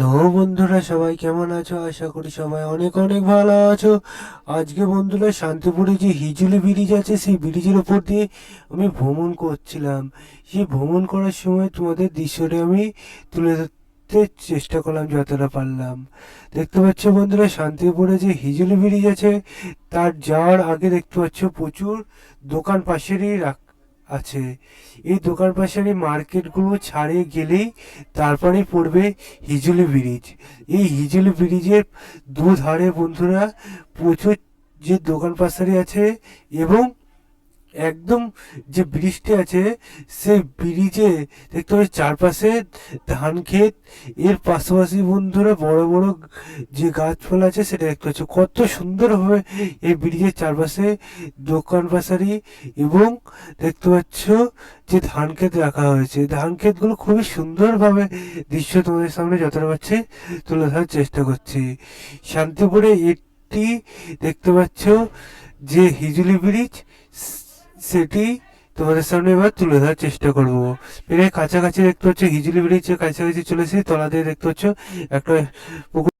Hello বন্ধুরা, সবাই কেমন আছো? আশা করি সবাই অনেক অনেক ভালো আছো। আজকে বন্ধুরা, শান্তিপুরে যে হিজলি ব্রিজ আছে সেই ব্রিজের ওপর দিয়ে আমি ভ্রমণ করছিলাম। সেই ভ্রমণ করার সময় তোমাদের দৃশ্যটা আমি তুলে ধরতে চেষ্টা করলাম যতটা পারলাম। দেখতে পাচ্ছ বন্ধুরা, শান্তিপুরে যে হিজলি ব্রিজ আছে তার যাওয়ার আগে দেখতে পাচ্ছ প্রচুর দোকান পাশেরই আছে। এই দোকান পাশের মার্কেটগুলো ছাড়িয়ে গেলেই তারপরে পড়বে হিজলি ব্রিজ। এই হিজলি ব্রিজের দুধারে বন্ধুরা প্রচুর যে দোকান পাশারি আছে, এবং একদম যে ব্রিজটি আছে সেই ব্রিজে দেখতে পাচ্ছি চারপাশে ধান ক্ষেত, এর পাশাপাশি বন্ধুরা বড় বড় যে গাছপালা আছে সেটা দেখতে পাচ্ছ। কত সুন্দরভাবে এই ব্রিজের চারপাশে দোকান পাশারি এবং দেখতে পাচ্ছ যে ধান ক্ষেত রাখা হয়েছে। ধান ক্ষেতগুলো খুবই সুন্দরভাবে দৃশ্য তোমাদের সামনে যতটা পাচ্ছি তুলে ধরার চেষ্টা করছি। শান্তিপুরে একটি দেখতে পাচ্ছ যে হিজলি ব্রিজ, সেটি তোমাদের সামনে এবার তুলে ধরার চেষ্টা করব। প্রায় কাছাকাছি দেখতে পাচ্ছ, হিজলি ব্রিজের কাছাকাছি চলেছি, তলা দিয়ে দেখতে পাচ্ছ একটা পুকুর।